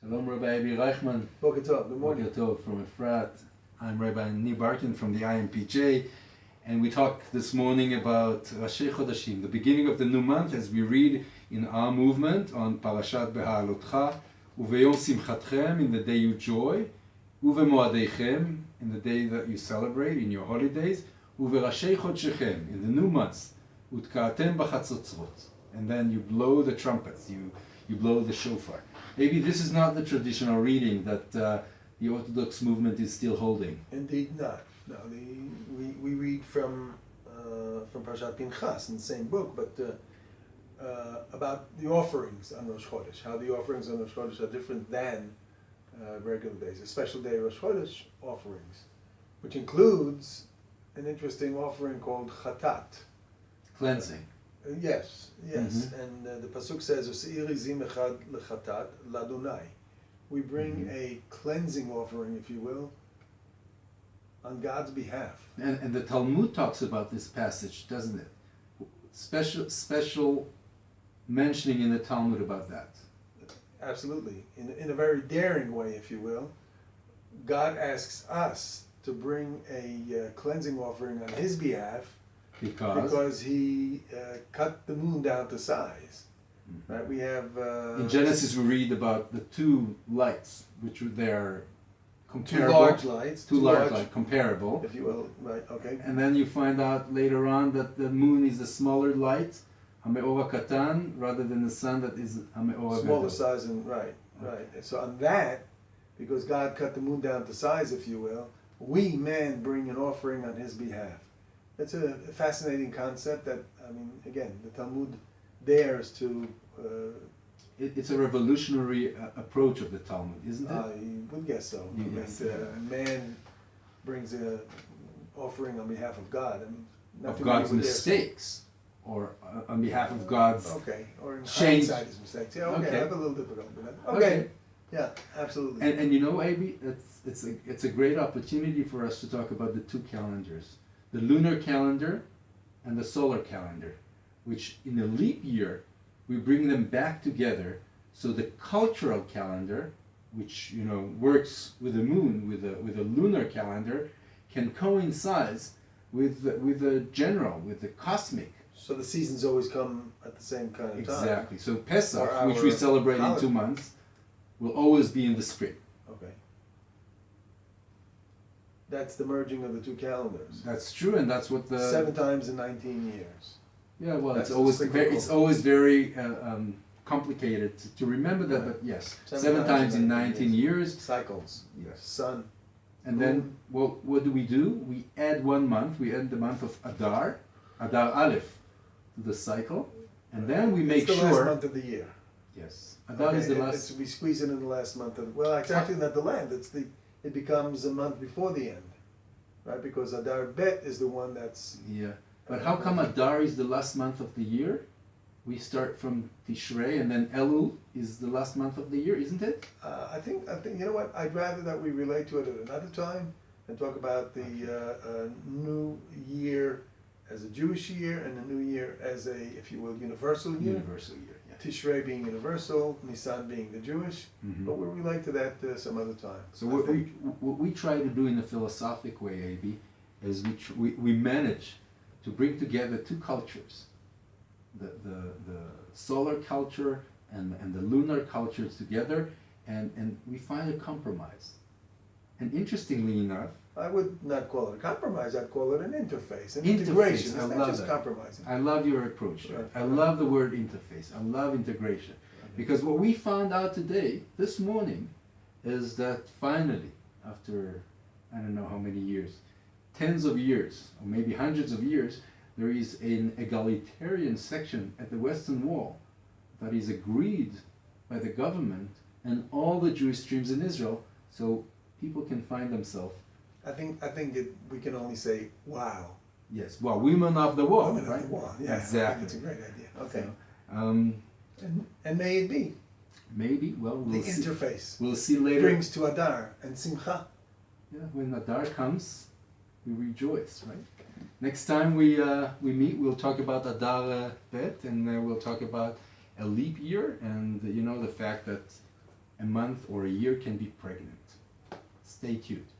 Shalom, Rabbi Abi Reichman. Boker Tov, good morning. Boker Tov from Efrat. I'm Rabbi Nir Barkin from the IMPJ, and we talked this morning about Rashi Chodashim, the beginning of the new month, as we read in our movement on Parashat Beha'alotcha, Uveyom Simchatchem, in the day you joy, Uvemoadeichem, in the day that you celebrate, in your holidays, Uverashi Chodshechem, in the new months, Utka'atem B'chatzotzrot, and then you blow the trumpets, you blow the shofar. Maybe this is not the traditional reading that the Orthodox movement is still holding. Indeed not. No, we read from Parashat Pinchas in the same book, but about the offerings on Rosh Chodesh, how the offerings on Rosh Chodesh are different than regular days, a special day Rosh Chodesh offerings, which includes an interesting offering called Chatat. Cleansing. Yes. And the pasuk says, "Useiri zim echad lechatat ladonai." We bring a cleansing offering, if you will, on God's behalf. And the Talmud talks about this passage, doesn't it? Special mentioning in the Talmud about that. Absolutely, in a very daring way, if you will. God asks us to bring a cleansing offering on His behalf. Because he cut the moon down to size, right? We have in Genesis we read about the two lights, which they are comparable. Two large lights, two large lights, comparable, if you will, right? Okay. And then you find out later on that the moon is a smaller light, Hameora Katan, rather than the sun that is Hameora Smaller size, and right. So on that, because God cut the moon down to size, if you will, we men bring an offering on His behalf. It's a fascinating concept that, I mean, again, the Talmud dares to... It's a revolutionary approach of the Talmud, isn't it? You would guess so. Yes. Man brings an offering on behalf of God. I mean, of God's mistakes, or on behalf of God's or in change. hindsight his mistakes. Yeah, okay, I'm a little difficult with that. Okay. Yeah, absolutely. And you know, Abi, it's a great opportunity for us to talk about the two calendars. The lunar calendar and the solar calendar, which in a leap year, we bring them back together, so the cultural calendar, which works with the moon, with a lunar calendar, can coincide with the cosmic. So the seasons always come at the same kind of time. Exactly. So Pesach, which we celebrate in 2 months, will always be in the spring. Okay. That's the merging of the two calendars. That's true, and that's what the 7 times in 19 years. Yeah, well, That's it's always very complicated to remember that. But yes, 7 times in 19 years. Cycles. Yes. Sun. And then, well, what do? We add 1 month. We add the month of Adar Aleph, to the cycle, and then we make it's the sure. last month of the year. Yes, Adar is the last. We squeeze it in the last month of. Well, it's actually not the land. It becomes a month before the end, right? Because Adar Bet is the one that's... Yeah, but how come Adar is the last month of the year? We start from Tishrei, and then Elul is the last month of the year, isn't it? I think you know what? I'd rather that we relate to it at another time and talk about the new year as a Jewish year and the new year as a, if you will, universal year. Universal year. Tishrei being universal, Nisan being the Jewish, but we'll relate to that some other time. So what we try to do in a philosophic way, Abi, is we manage to bring together two cultures, the solar culture and the lunar cultures together, and we find a compromise. And interestingly enough, I would not call it a compromise, I'd call it an interface, an integration. It's not just compromising. I love your approach. Right. I love the word interface. I love integration. Because what we found out today, this morning, is that finally, after I don't know how many years, tens of years, or maybe hundreds of years, there is an egalitarian section at the Western Wall that is agreed by the government and all the Jewish streams in Israel, so people can find themselves. I think we can only say, wow. Yes, well, women of the wall, women right? Of the wall, yeah. Exactly. It's a great idea. Okay. So, and may it be. Maybe, well, we'll the see. Interface. We'll see later. Brings to Adar and Simcha. Yeah, when Adar comes, we rejoice, right? Next time we meet, we'll talk about Adar Bet, and we'll talk about a leap year, and the fact that a month or a year can be pregnant. Stay tuned.